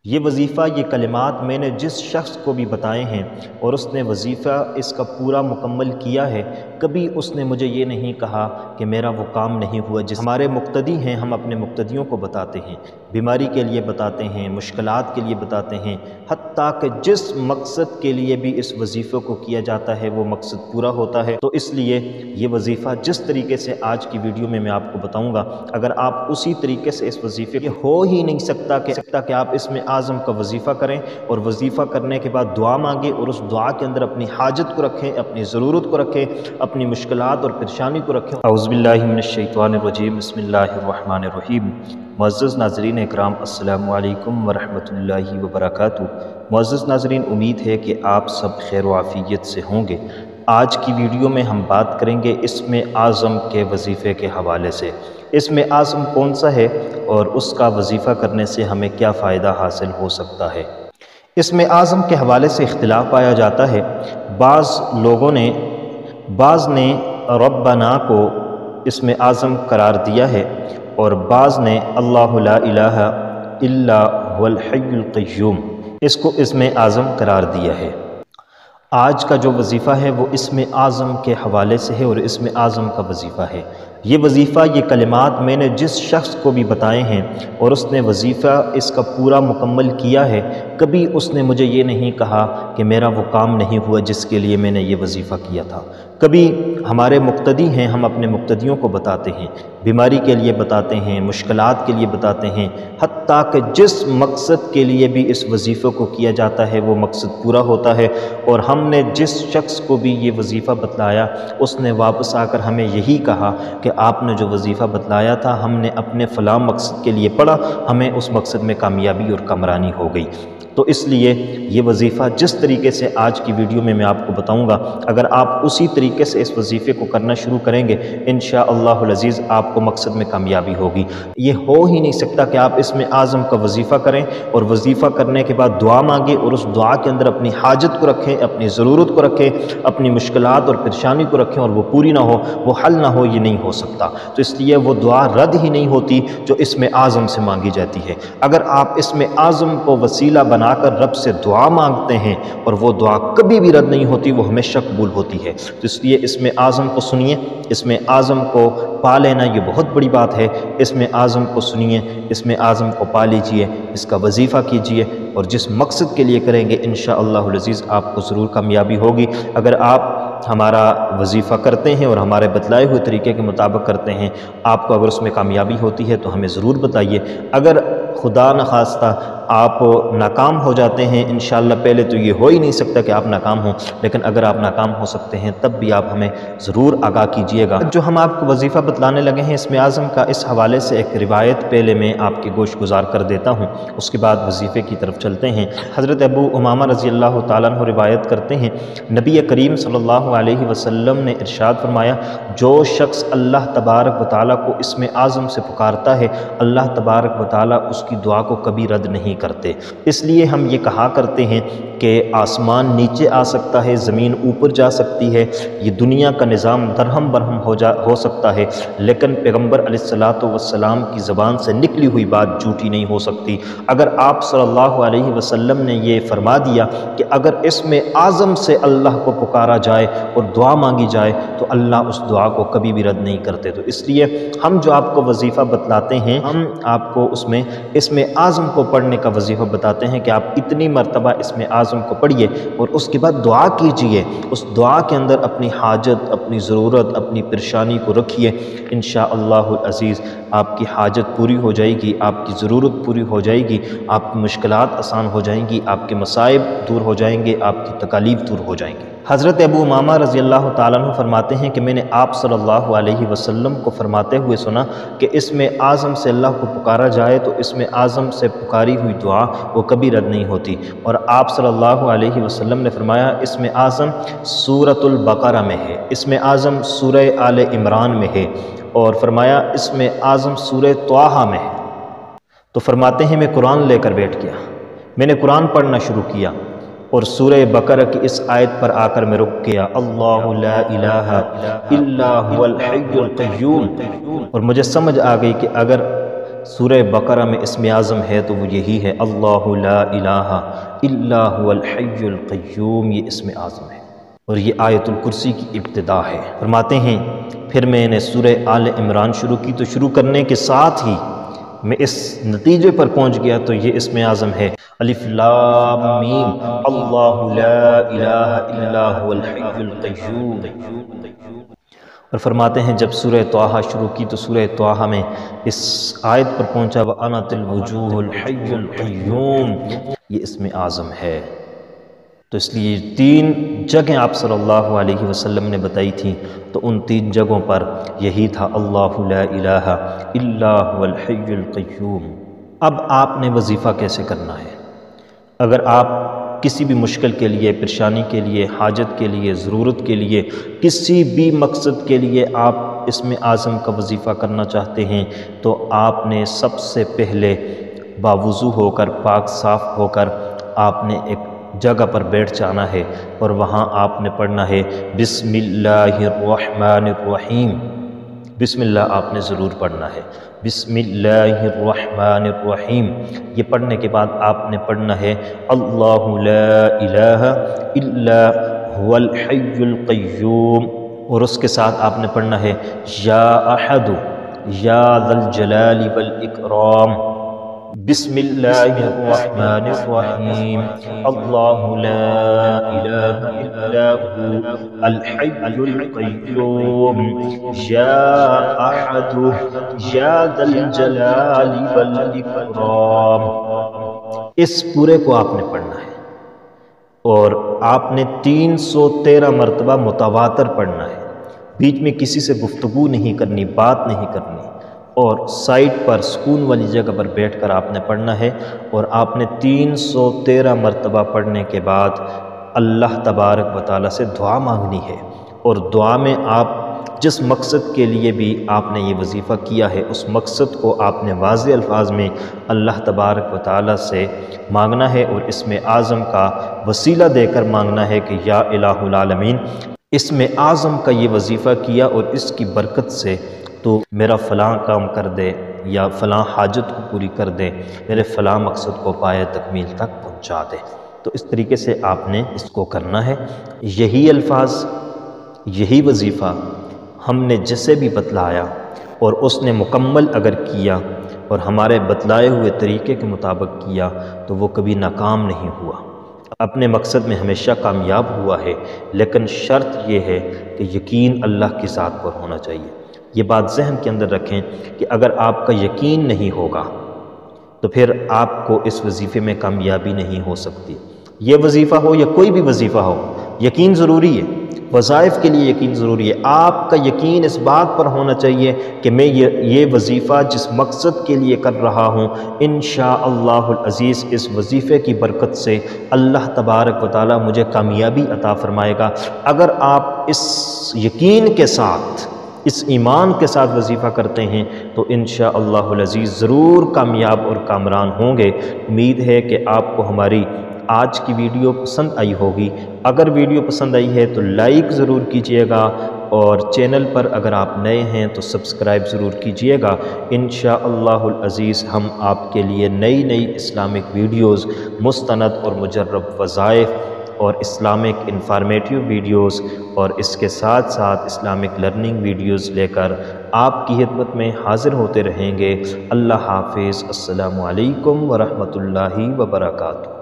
یہ وظیفہ، یہ کلمات میں نے جس شخص کو بھی بتائے ہیں اور اس نے وظیفہ اس کا پورا مکمل کیا ہے، کبھی اس نے مجھے یہ نہیں کہا کہ میرا وہ کام نہیں ہوا جس ہمارے مقتدی ہیں ہم اپنے مقتدیوں کو بتاتے ہیں، بیماری کے لیے بتاتے ہیں، مشکلات کے لیے بتاتے ہیں، حتیٰ کہ جس مقصد کے لیے بھی اس وظیفے کو کیا جاتا ہے وہ مقصد پورا ہوتا ہے۔ تو اس لیے یہ وظیفہ جس طریقے سے آج کی ویڈیو میں آپ کو بتاؤں گا، اگر آپ اسی طریقے سے اس وظیفے کو ہو ہی نہیں سکتا کہ آپ اس میں اعظم کا وظیفہ کریں اور وظیفہ کرنے کے بعد دعا مانگیں اور اس دعا کے اندر اپنی حاجت کو رکھیں، اپنی ضرورت کو رکھیں، اپنی مشکلات اور پریشانی کو رکھیں۔ اعوذ باللہ من الشیطان الرجیم، بسم اللہ الرحمن الرحیم۔ معزز ناظرین اکرام، السلام علیکم ورحمۃ اللہ وبرکاتہ۔ معزز ناظرین، امید ہے کہ آپ سب خیر و عافیت سے ہوں گے۔ آج کی ویڈیو میں ہم بات کریں گے اسم اعظم کے وظیفے کے حوالے سے۔ اسم اعظم کون سا ہے اور اس کا وظیفہ کرنے سے ہمیں کیا فائدہ حاصل ہو سکتا ہے؟ اسم اعظم کے حوالے سے اختلاف پایا جاتا ہے۔ بعض نے ربنا کو اسم اعظم قرار دیا ہے اور بعض نے اللہ لا الہ الا هو الحی القیوم اس کو اسم اعظم قرار دیا ہے۔ آج کا جو وظیفہ ہے وہ اسم اعظم کے حوالے سے ہے اور اسم اعظم کا وظیفہ ہے۔ یہ وظیفہ، یہ کلمات میں نے جس شخص کو بھی بتائے ہیں اور اس نے وظیفہ اس کا پورا مکمل کیا ہے، کبھی اس نے مجھے یہ نہیں کہا کہ میرا وہ کام نہیں ہوا جس کے لیے میں نے یہ وظیفہ کیا تھا۔ کبھی ہمارے مقتدی ہیں ہم اپنے مقتدیوں کو بتاتے ہیں، بیماری کے لیے بتاتے ہیں، مشکلات کے لیے بتاتے ہیں، حتیٰ کہ جس مقصد کے لیے بھی اس وظیفے کو کیا جاتا ہے وہ مقصد پورا ہوتا ہے۔ اور ہم نے جس شخص کو بھی یہ وظیفہ بتلایا اس نے واپس آ کر ہمیں یہی کہا کہ آپ نے جو وظیفہ بتلایا تھا ہم نے اپنے فلاں مقصد کے لیے پڑھا، ہمیں اس مقصد میں کامیابی اور کامرانی ہو گئی۔ تو اس لیے یہ وظیفہ جس طریقے سے آج کی ویڈیو میں آپ کو بتاؤں گا، اگر آپ اسی طریقے سے اس وظیفے کو کرنا شروع کریں گے، انشاءاللہ العزیز آپ کو مقصد میں کامیابی ہوگی۔ یہ ہو ہی نہیں سکتا کہ آپ اس میں اعظم کا وظیفہ کریں اور وظیفہ کرنے کے بعد دعا مانگیں اور اس دعا کے اندر اپنی حاجت کو رکھیں، اپنی ضرورت کو رکھیں، اپنی مشکلات اور پریشانی کو رکھیں اور وہ پوری نہ ہو، وہ حل نہ ہو، یہ نہیں ہو سکتا۔ تو اس لیے وہ دعا رد ہی نہیں ہوتی جو اس میں اعظم سے مانگی جاتی ہے۔ اگر آپ اس میں اعظم کو وسیلہ بنا کر رب سے دعا مانگتے ہیں اور وہ دعا کبھی بھی رد نہیں ہوتی، وہ ہمیشہ قبول ہوتی ہے۔ تو اس لیے اس میں اعظم کو سنیے، اس میں اعظم کو پا لینا یہ بہت بڑی بات ہے۔ اس میں اعظم کو سنیے، اس میں اعظم کو پا لیجئے، اس کا وظیفہ کیجئے اور جس مقصد کے لیے کریں گے انشاءاللہ العزیز آپ کو ضرور کامیابی ہوگی۔ اگر آپ ہمارا وظیفہ کرتے ہیں اور ہمارے بتلائے ہوئے طریقے کے مطابق کرتے ہیں، آپ کو اگر اس میں کامیابی ہوتی ہے تو ہمیں ضرور بتائیے۔ اگر خدا نخواستہ آپ ناکام ہو جاتے ہیں، انشاءاللہ پہلے تو یہ ہو ہی نہیں سکتا کہ آپ ناکام ہوں، لیکن اگر آپ ناکام ہو سکتے ہیں تب بھی آپ ہمیں ضرور آگاہ کیجئے گا۔ جو ہم آپ کو وظیفہ بتلانے لگے ہیں اسم اعظم کا، اس حوالے سے ایک روایت پہلے میں آپ کی گوش گزار کر دیتا ہوں، اس کے بعد وظیفے کی طرف چلتے ہیں۔ حضرت ابو امامہ رضی اللہ تعالیٰ عنہ روایت کرتے ہیں، نبی کریم صلی اللہ علیہ وسلم نے ارشاد فرمایا، جو شخص اللہ تبارک و تعالیٰ کو اسم اعظم سے پکارتا ہے، اللہ تبارک و تعالیٰ اس کی دعا کو کبھی رد نہیں کرتے۔ اس لیے ہم یہ کہا کرتے ہیں کہ آسمان نیچے آ سکتا ہے، زمین اوپر جا سکتی ہے، یہ دنیا کا نظام درہم برہم ہو سکتا ہے، لیکن پیغمبر علیہ السلام کی زبان سے نکلی ہوئی بات جھوٹی نہیں ہو سکتی۔ اگر آپ صلی اللہ علیہ وسلم نے یہ فرما دیا کہ اگر اسم اعظم سے اللہ کو پکارا جائے اور دعا مانگی جائے تو اللہ اس دعا کو کبھی بھی رد نہیں کرتے۔ تو اس لیے ہم جو آپ کو وظیفہ بتلاتے ہیں، ہم آپ کو اس میں اسم اعظم کو پڑھنے کا وظیفہ بتاتے ہیں کہ آپ اتنی مرتبہ اسم اعظم کو پڑھیے اور اس کے بعد دعا کیجئے، اس دعا کے اندر اپنی حاجت، اپنی ضرورت، اپنی پریشانی کو رکھیے، انشاءاللہ العزیز آپ کی حاجت پوری ہو جائے گی، آپ کی ضرورت پوری ہو جائے گی، آپ کی مشکلات آسان ہو جائیں گی، آپ کے مصائب دور ہو جائیں گے، آپ کی تکالیف دور ہو جائیں گے۔ حضرت ابو امامہ رضی اللہ تعالیٰ عنہ فرماتے ہیں کہ میں نے آپ صلی اللہ علیہ وسلم کو فرماتے ہوئے سنا کہ اسم اعظم سے اللہ کو پکارا جائے تو اسم اعظم سے پکاری ہوئی دعا وہ کبھی رد نہیں ہوتی۔ اور آپ صلی اللہ علیہ وسلم نے فرمایا اسم اعظم سورۃ البقرہ میں ہے، اسم اعظم سورہ آل عمران میں ہے، اور فرمایا اسم اعظم سورہ طٰہٰ میں ہے۔ تو فرماتے ہیں میں قرآن لے کر بیٹھ گیا، میں نے قرآن پڑھنا شروع کیا اور سورہ بقرہ کی اس آیت پر آ کر میں رک گیا، اللہ لا الہ الا هو الحی القیوم، اور مجھے سمجھ آ گئی کہ اگر سورہ بقرہ میں اسم اعظم ہے تو وہ یہی ہے، اللہ لا الہ الا هو الحی القیوم، یہ اسم اعظم ہے اور یہ آیت الکرسی کی ابتدا ہے۔ فرماتے ہیں پھر میں نے سورہ آل عمران شروع کی تو شروع کرنے کے ساتھ ہی میں اس نتیجے پر پہنچ گیا تو یہ اسم اعظم ہے، الف لام میم، اللہ لا الہ الا هو الحی القیوم۔ اور فرماتے ہیں جب سورہ طٰہٰ شروع کی تو سورہ طٰہٰ میں اس آیت پر پہنچا وَأَنَتِ الْوُجُوهُ الْحَيُّ الْقَيُّومُ، یہ اسم اعظم ہے۔ تو اس لیے 3 جگہیں آپ صلی اللہ علیہ وسلم نے بتائی تھیں، تو ان 3 جگہوں پر یہی تھا، اللہ لا الہ الا هو الحی القیوم۔ اب آپ نے وظیفہ کیسے کرنا ہے؟ اگر آپ کسی بھی مشکل کے لیے، پریشانی کے لیے، حاجت کے لیے، ضرورت کے لیے، کسی بھی مقصد کے لیے آپ اسم اعظم کا وظیفہ کرنا چاہتے ہیں تو آپ نے سب سے پہلے باوضو ہو کر، پاک صاف ہو کر آپ نے ایک جگہ پر بیٹھ جانا ہے اور وہاں آپ نے پڑھنا ہے بسم اللہ الرحمن الرحیم۔ بسم اللہ آپ نے ضرور پڑھنا ہے، بسم اللہ الرحمن الرحیم۔ یہ پڑھنے کے بعد آپ نے پڑھنا ہے اللہ لا الہ الا هو الحی القیوم، اور اس کے ساتھ آپ نے پڑھنا ہے یا احد یا ذا الجلال والاکرام۔ بسم اللہ الرحمن الرحیم، اللہ لا الہ الا هو الحی القیوم، یا احد یا ذا الجلال والاکرام۔ اس پورے کو آپ نے پڑھنا ہے اور آپ نے 313 مرتبہ متواتر پڑھنا ہے، بیچ میں کسی سے گفتگو نہیں کرنی، بات نہیں کرنی، اور سائٹ پر سکون والی جگہ پر بیٹھ کر آپ نے پڑھنا ہے۔ اور آپ نے 313 مرتبہ پڑھنے کے بعد اللہ تبارک و تعالیٰ سے دعا مانگنی ہے، اور دعا میں آپ جس مقصد کے لیے بھی آپ نے یہ وظیفہ کیا ہے اس مقصد کو آپ نے واضح الفاظ میں اللہ تبارک و تعالیٰ سے مانگنا ہے، اور اسم اعظم کا وسیلہ دے کر مانگنا ہے کہ یا الہ العالمین، اسم اعظم کا یہ وظیفہ کیا اور اس کی برکت سے تو میرا فلاں کام کر دے، یا فلاں حاجت کو پوری کر دے، میرے فلاں مقصد کو پائے تکمیل تک پہنچا دے۔ تو اس طریقے سے آپ نے اس کو کرنا ہے۔ یہی الفاظ، یہی وظیفہ ہم نے جسے بھی بتلایا اور اس نے مکمل اگر کیا اور ہمارے بتلائے ہوئے طریقے کے مطابق کیا تو وہ کبھی ناکام نہیں ہوا، اپنے مقصد میں ہمیشہ کامیاب ہوا ہے۔ لیکن شرط یہ ہے کہ یقین اللہ کی ذات پر ہونا چاہیے۔ یہ بات ذہن کے اندر رکھیں کہ اگر آپ کا یقین نہیں ہوگا تو پھر آپ کو اس وظیفے میں کامیابی نہیں ہو سکتی۔ یہ وظیفہ ہو یا کوئی بھی وظیفہ ہو، یقین ضروری ہے۔ وظائف کے لیے یقین ضروری ہے۔ آپ کا یقین اس بات پر ہونا چاہیے کہ میں یہ وظیفہ جس مقصد کے لیے کر رہا ہوں انشاءاللہ العزیز اس وظیفے کی برکت سے اللہ تبارک و تعالی مجھے کامیابی عطا فرمائے گا۔ اگر آپ اس یقین کے ساتھ، اس ایمان کے ساتھ وظیفہ کرتے ہیں تو انشاءاللہ العزیز ضرور کامیاب اور کامران ہوں گے۔ امید ہے کہ آپ کو ہماری آج کی ویڈیو پسند آئی ہوگی۔ اگر ویڈیو پسند آئی ہے تو لائک ضرور کیجئے گا، اور چینل پر اگر آپ نئے ہیں تو سبسکرائب ضرور کیجئے گا۔ انشاءاللہ العزیز ہم آپ کے لیے نئی نئی اسلامک ویڈیوز، مستند اور مجرب وظائف اور اسلامک انفارمیٹیو ویڈیوز اور اس کے ساتھ ساتھ اسلامک لرننگ ویڈیوز لے کر آپ کی خدمت میں حاضر ہوتے رہیں گے۔ اللہ حافظ۔ السلام علیکم ورحمۃ اللہ وبرکاتہ۔